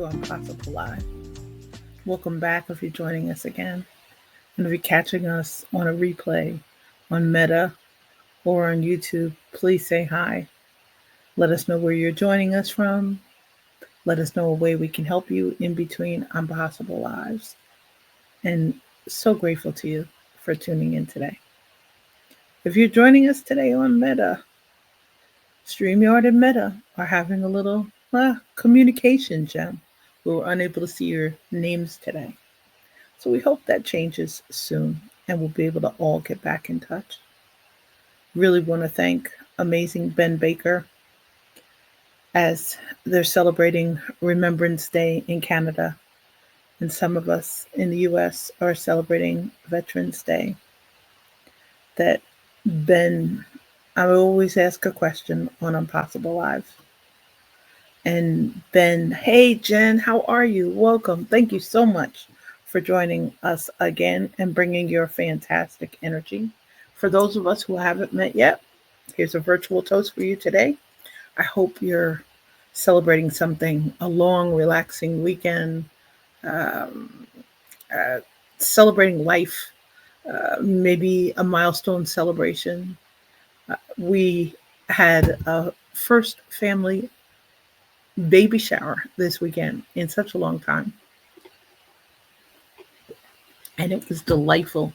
to Impossible Live. Welcome back if you're joining us again. And if you're catching us on a replay on Meta or on YouTube, please say hi. Let us know where you're joining us from. Let us know a way we can help you in between Impossible Lives. And so grateful to you for tuning in today. If you're joining us today on Meta, StreamYard and Meta are having a little communication gem. We were unable to see your names today. So we hope that changes soon and we'll be able to all get back in touch. Really want to thank amazing Ben Baker as they're celebrating Remembrance Day in Canada. And some of us in the US are celebrating Veterans Day. That Ben, I always ask a question on Impossible Live. And Ben, hey Jen, how are you? Welcome. Thank you so much for joining us again and bringing your fantastic energy. For those of us who haven't met yet, here's a virtual toast for you today. I hope you're celebrating something, a long, relaxing weekend, um, celebrating life, maybe a milestone celebration. We had a first family baby shower this weekend in such a long time. And it was delightful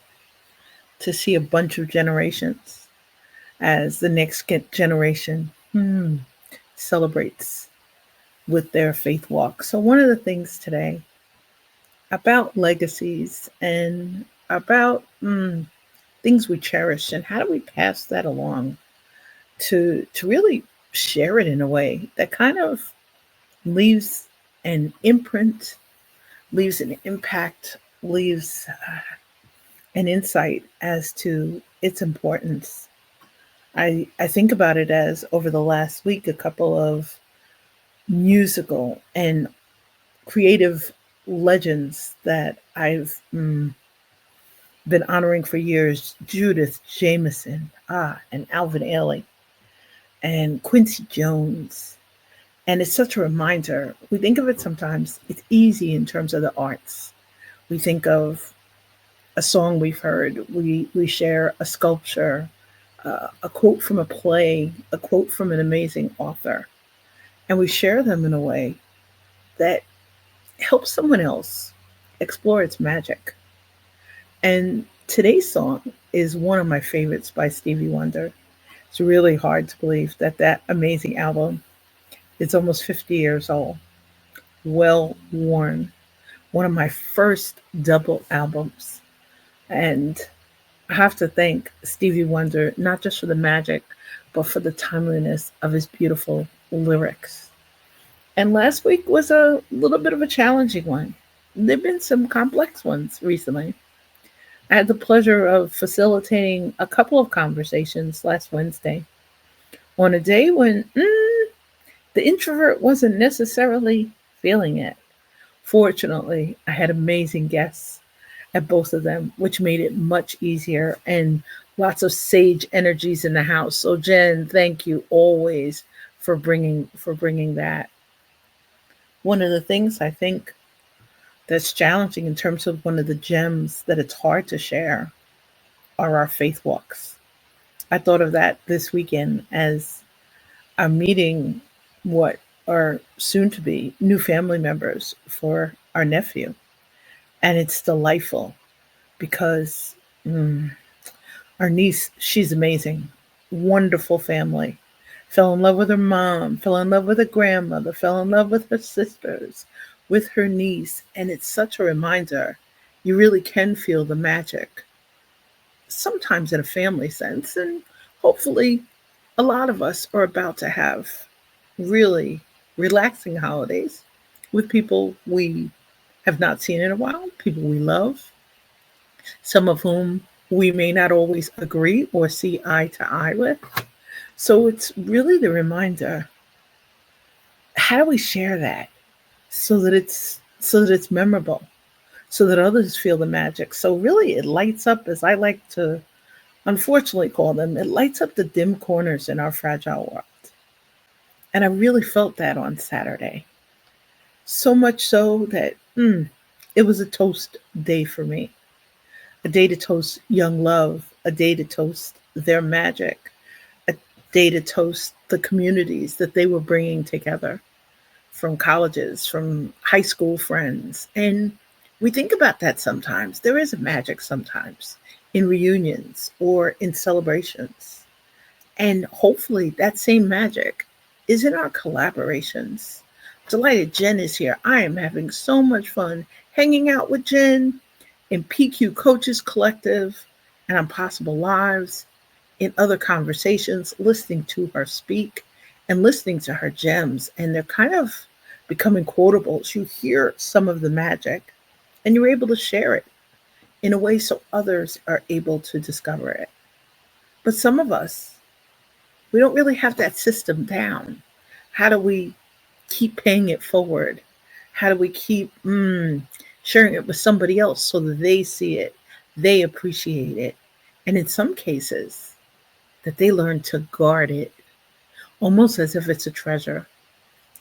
to see a bunch of generations as the next generation celebrates with their faith walk. So, one of the things today about legacies and about things we cherish and how do we pass that along to really share it in a way that kind of leaves an imprint, leaves an impact, leaves an insight as to its importance. I think about it as over the last week, a couple of musical and creative legends that I've been honoring for years: Judith Jameson, and Alvin Ailey, and Quincy Jones. And it's such a reminder. We think of it sometimes, it's easy in terms of the arts. We think of a song we've heard, we share a sculpture, a quote from a play, a quote from an amazing author, and we share them in a way that helps someone else explore its magic. And today's song is one of my favorites by Stevie Wonder. It's really hard to believe that that amazing album is almost 50 years old, well worn, one of my first double albums. And I have to thank Stevie Wonder, not just for the magic, but for the timeliness of his beautiful lyrics. And last week was a little bit of a challenging one. There have been some complex ones recently. I had the pleasure of facilitating a couple of conversations last Wednesday on a day when the introvert wasn't necessarily feeling it. Fortunately, I had amazing guests at both of them, which made it much easier and lots of sage energies in the house. So Jen, thank you always for bringing that. One of the things I think that's challenging in terms of one of the gems that it's hard to share are our faith walks. I thought of that this weekend as I'm meeting what are soon to be new family members for our nephew. And it's delightful because our niece, she's amazing, wonderful family. Fell in love with her mom, fell in love with her grandmother, fell in love with her sisters, with her niece. And it's such a reminder you really can feel the magic, sometimes in a family sense. And hopefully, a lot of us are about to have really relaxing holidays with people we have not seen in a while, people we love, some of whom we may not always agree or see eye to eye with. So it's really the reminder, how do we share that so that it's memorable, so that others feel the magic. So really it lights up, as I like to unfortunately call them, it lights up the dim corners in our fragile world. And I really felt that on Saturday. So much so that it was a toast day for me. A day to toast young love, a day to toast their magic, a day to toast the communities that they were bringing together from colleges, from high school friends. And we think about that sometimes. There is a magic sometimes in reunions or in celebrations. And hopefully that same magic is in our collaborations. Delighted Jen is here. I am having so much fun hanging out with Jen in PQ Coaches Collective and on Possible Lives, in other conversations, listening to her speak and listening to her gems. And they're kind of becoming quotables. You hear some of the magic and you're able to share it in a way so others are able to discover it. But some of us, we don't really have that system down. How do we keep paying it forward? How do we keep sharing it with somebody else so that they see it, they appreciate it, and in some cases, that they learn to guard it almost as if it's a treasure,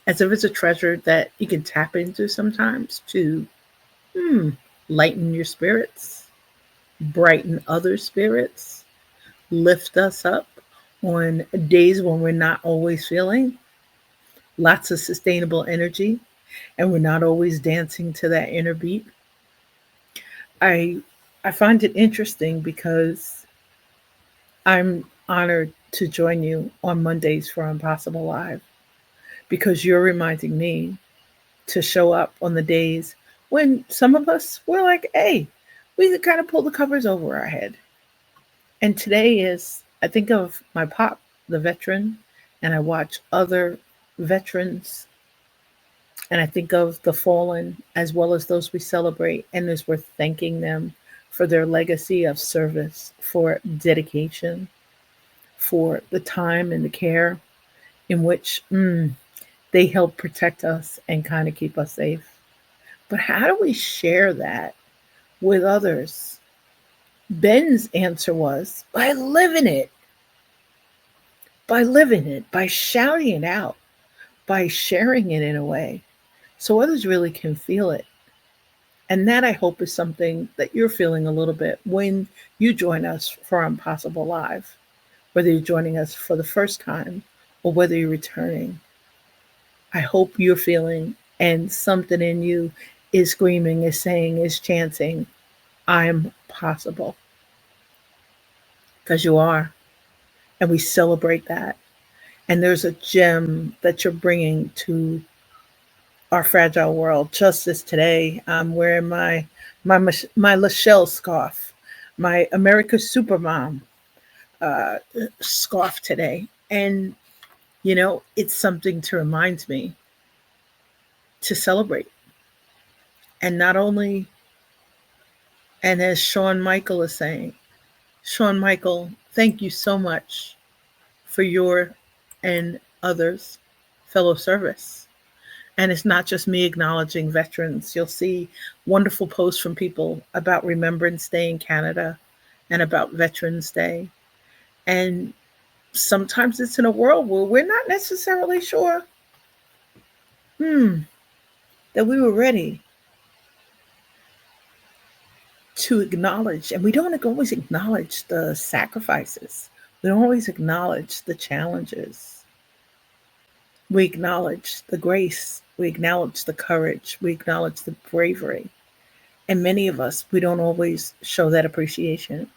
as if it's a treasure that you can tap into sometimes to hmm, lighten your spirits, brighten other spirits, lift us up on days when we're not always feeling lots of sustainable energy and we're not always dancing to that inner beat. I I find it interesting because I'm honored to join you on Mondays for Impossible Live because you're reminding me to show up on the days when some of us we're like, hey, we could kind of pull the covers over our head. And today is, I think of my pop, the veteran, and I watch other veterans, and I think of the fallen as well as those we celebrate, and as we're thanking them for their legacy of service, for dedication, for the time and the care in which they help protect us and kind of keep us safe. But how do we share that with others? Ben's answer was by living it, by shouting it out, by sharing it in a way so others really can feel it. And that I hope is something that you're feeling a little bit when you join us for Impossible Live, whether you're joining us for the first time or whether you're returning. I hope you're feeling and something in you is screaming, is saying, is chanting, I'm possible. Because you are. And we celebrate that. And there's a gem that you're bringing to our fragile world. Just as today, I'm wearing my Lachelle scarf, my America Supermom uh, scarf today, and it's something to remind me to celebrate, and not only. And as Sean Michael is saying, Sean Michael, thank you so much for your and others' fellow service. And it's not just me acknowledging veterans. You'll see wonderful posts from people about Remembrance Day in Canada and about Veterans Day. And sometimes it's in a world where we're not necessarily sure hmm, that we were ready to acknowledge. And we don't always acknowledge the sacrifices, we don't always acknowledge the challenges. We acknowledge the grace, we acknowledge the courage, we acknowledge the bravery. And many of us, we don't always show that appreciation.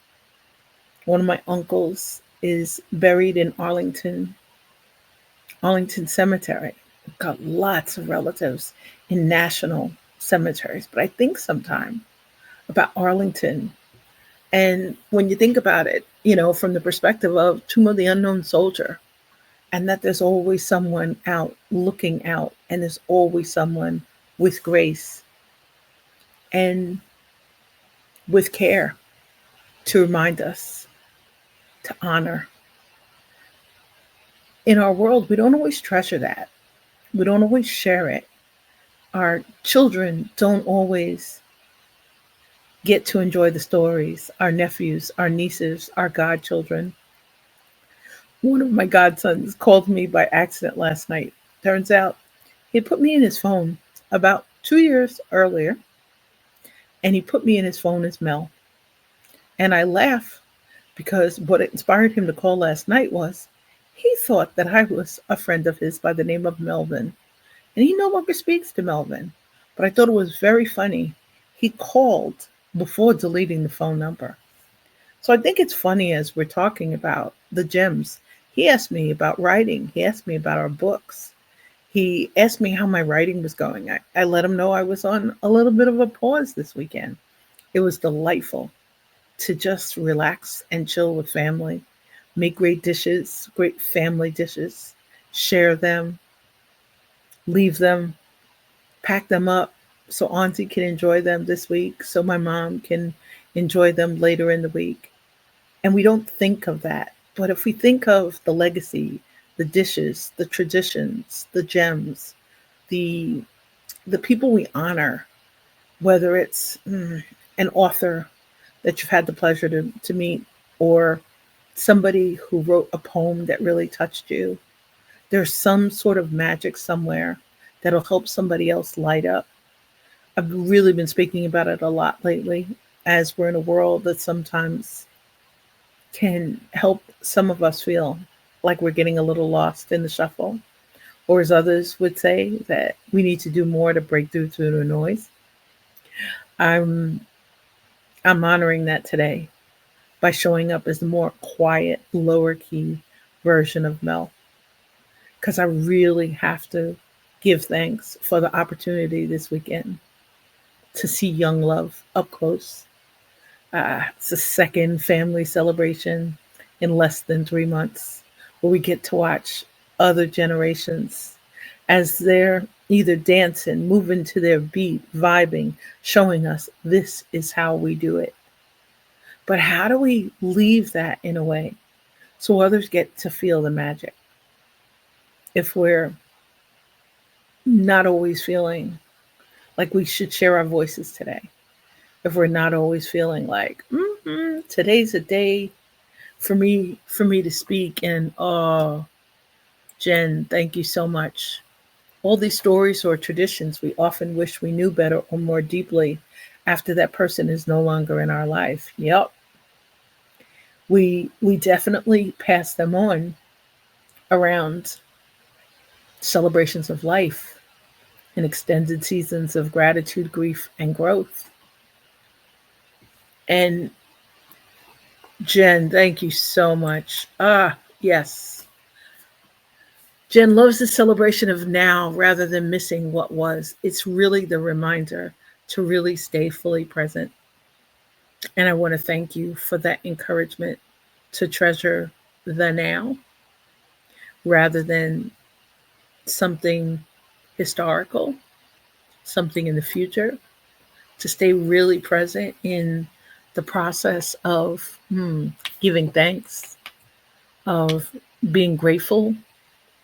One of my uncles is buried in Arlington Cemetery. I've got lots of relatives in national cemeteries, but I think sometime about Arlington. And when you think about it, from the perspective of Tomb of the Unknown Soldier, and that there's always someone out looking out, and there's always someone with grace and with care to remind us to honor. In our world, we don't always treasure that. We don't always share it. Our children don't always get to enjoy the stories. Our nephews, our nieces, our godchildren. One of my godsons called me by accident last night. Turns out he put me in his phone. about 2 years earlier, and he put me in his phone as Mel. And I laugh because what inspired him to call last night was he thought that I was a friend of his by the name of Melvin. And he no longer speaks to Melvin. But I thought it was very funny. He called before deleting the phone number. So I think it's funny as we're talking about the gems. He asked me about writing, he asked me about our books. He asked me how my writing was going. I let him know I was on a little bit of a pause this weekend. It was delightful to just relax and chill with family, make great dishes, great family dishes, share them, leave them, pack them up so Auntie can enjoy them this week, so my mom can enjoy them later in the week. And we don't think of that. But if we think of the legacy, the dishes, the traditions, the gems, the the people we honor, whether it's an author that you've had the pleasure to meet, or somebody who wrote a poem that really touched you, there's some sort of magic somewhere that'll help somebody else light up. I've really been speaking about it a lot lately, as we're in a world that sometimes can help some of us feel like we're getting a little lost in the shuffle, or as others would say, that we need to do more to break through to the noise. I'm I'm honoring that today by showing up as the more quiet, lower key version of Mel, because I really have to give thanks for the opportunity this weekend to see Young Love up close. It's the second family celebration in less than 3 months where we get to watch other generations as they're either dancing, moving to their beat, vibing, showing us this is how we do it. But how do we leave that in a way so others get to feel the magic? If we're not always feeling like we should share our voices today, if we're not always feeling like today's a day for me to speak, and oh, Jen, thank you so much. All these stories or traditions we often wish we knew better or more deeply after that person is no longer in our life. Yep, we definitely pass them on around celebrations of life and extended seasons of gratitude, grief, and growth. And Jen, thank you so much. Yes. Jen loves the celebration of now rather than missing what was. It's really the reminder to really stay fully present. And I want to thank you for that encouragement to treasure the now rather than something historical, something in the future, to stay really present in the process of giving thanks, of being grateful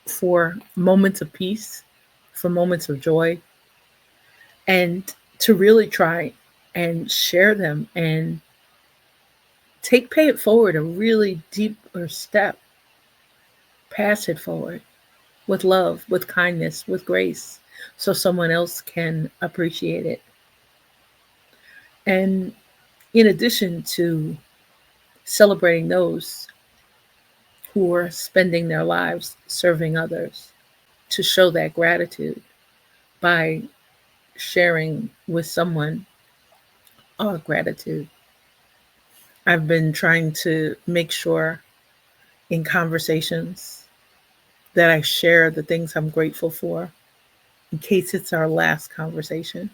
for moments of peace, for moments of joy, and to really try and share them and pay it forward a really deeper step, pass it forward with love, with kindness, with grace, so someone else can appreciate it. And in addition to celebrating those who are spending their lives serving others, to show that gratitude by sharing with someone our gratitude. I've been trying to make sure in conversations that I share the things I'm grateful for in case it's our last conversation.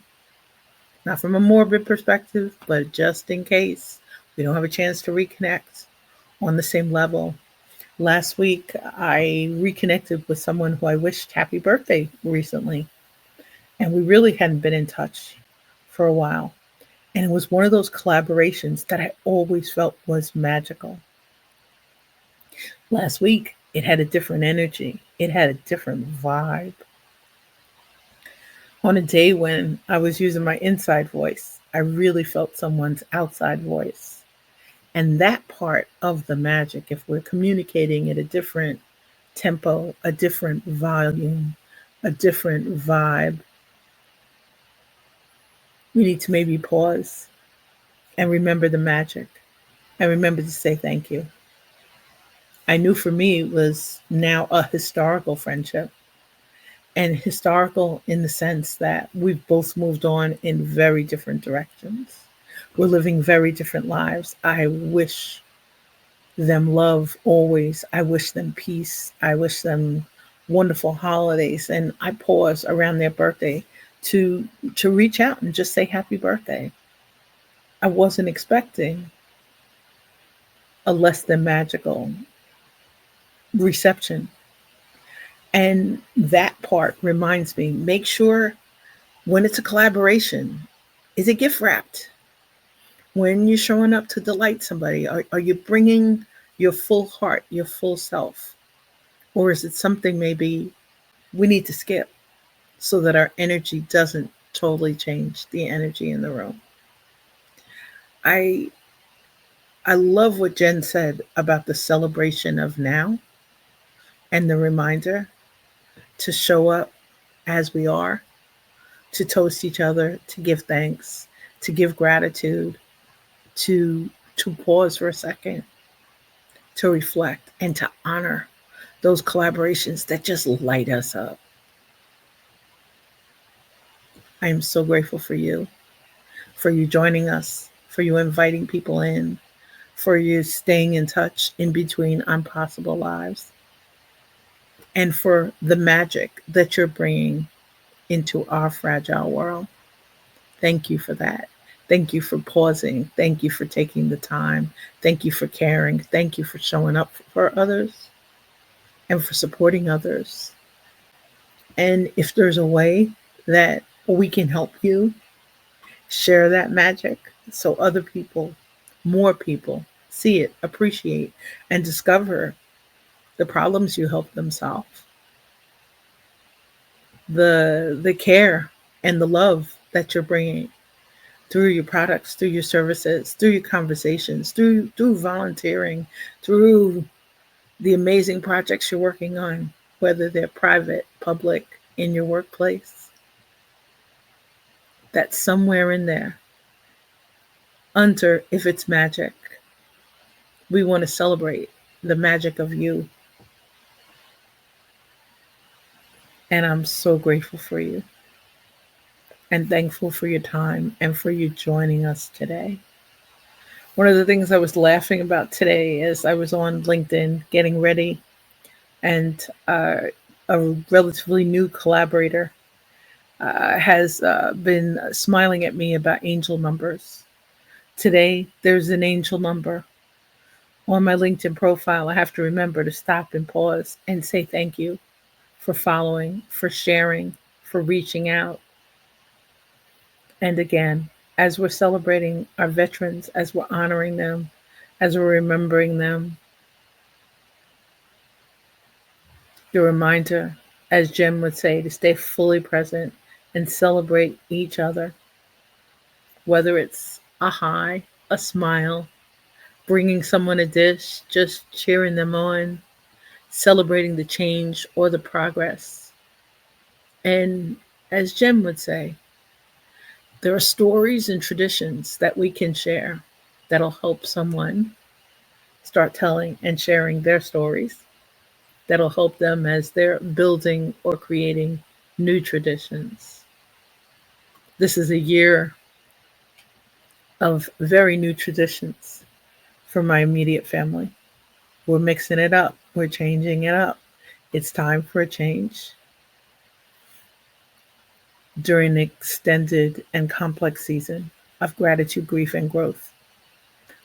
Not from a morbid perspective, but just in case we don't have a chance to reconnect on the same level. Last week, I reconnected with someone who I wished happy birthday recently, and we really hadn't been in touch for a while. And it was one of those collaborations that I always felt was magical. Last week, it had a different energy, it had a different vibe. On a day when I was using my inside voice, I really felt someone's outside voice. And that part of the magic, if we're communicating at a different tempo, a different volume, a different vibe, We need to maybe pause and remember the magic and remember to say thank you. I knew for me it was now a historical friendship, and historical in the sense that we've both moved on in very different directions. We're living very different lives. I wish them love always. I wish them peace. I wish them wonderful holidays. And I pause around their birthday to to reach out and just say happy birthday. I wasn't expecting a less than magical reception. And that part reminds me, make sure when it's a collaboration, is it gift wrapped? When you're showing up to delight somebody, are you bringing your full heart, your full self? Or is it something maybe we need to skip so that our energy doesn't totally change the energy in the room? I I love what Jen said about the celebration of now and the reminder to show up as we are, to toast each other, to give thanks, to give gratitude, to pause for a second, to reflect and to honor those collaborations that just light us up. I am so grateful for you joining us, for you inviting people in, for you staying in touch in between impossible lives, and for the magic that you're bringing into our fragile world. Thank you for that. Thank you for pausing. Thank you for taking the time. Thank you for caring. Thank you for showing up for others and for supporting others. And if there's a way that we can help you share that magic so other people, more people, see it, appreciate, and discover the problems you help them solve, the care and the love that you're bringing through your products, through your services, through your conversations, through volunteering, through the amazing projects you're working on, whether they're private, public, in your workplace. That somewhere in there, under if it's magic, we want to celebrate the magic of you. And I'm so grateful for you and thankful for your time and for you joining us today. One of the things I was laughing about today is I was on LinkedIn getting ready, and a relatively new collaborator has been smiling at me about angel numbers. Today, there's an angel number on my LinkedIn profile. I have to remember to stop and pause and say thank you for following, for sharing, for reaching out. And again, as we're celebrating our veterans, as we're honoring them, as we're remembering them, the reminder, as Jem would say, to stay fully present and celebrate each other, whether it's a hi, a smile, bringing someone a dish, just cheering them on, celebrating the change or the progress. And as Jem would say, there are stories and traditions that we can share that'll help someone start telling and sharing their stories, that'll help them as they're building or creating new traditions. This is a year of very new traditions for my immediate family. We're mixing it up, we're changing it up. It's time for a change during an extended and complex season of gratitude, grief, and growth.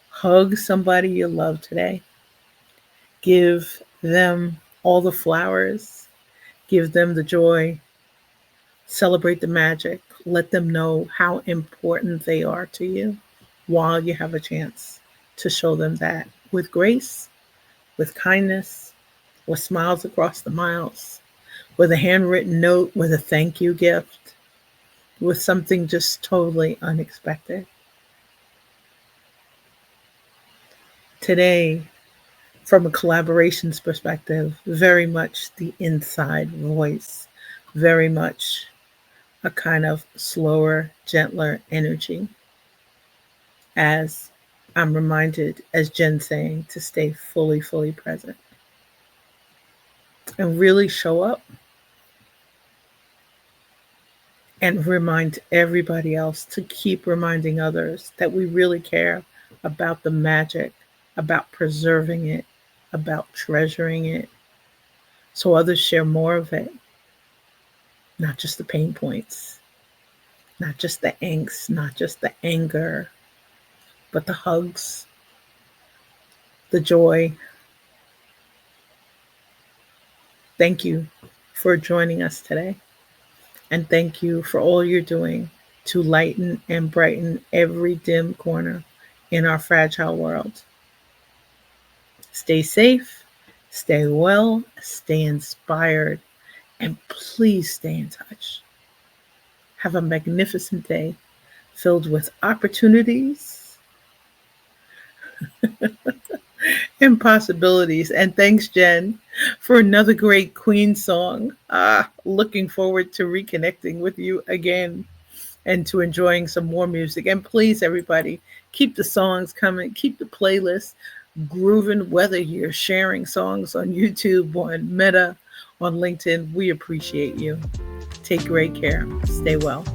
Hug somebody you love today. Give them all the flowers. Give them the joy. Celebrate the magic. Let them know how important they are to you while you have a chance to show them that with grace, with kindness, with smiles across the miles, with a handwritten note, with a thank you gift, with something just totally unexpected. Today, from a collaborations perspective, very much the inside voice, very much a kind of slower, gentler energy as I'm reminded, as Jen's saying, to stay fully, fully present and really show up and remind everybody else to keep reminding others that we really care about the magic, about preserving it, about treasuring it, so others share more of it, not just the pain points, not just the angst, not just the anger, but the hugs, the joy. Thank you for joining us today. And thank you for all you're doing to lighten and brighten every dim corner in our fragile world. Stay safe, stay well, stay inspired, and please stay in touch. Have a magnificent day filled with opportunities and possibilities. And thanks, Jen, for another great Queen song. Looking forward to reconnecting with you again and to enjoying some more music. And please, everybody, keep the songs coming, keep the playlist grooving, whether you're sharing songs on YouTube, on Meta, on LinkedIn. We appreciate you. Take great care. Stay well.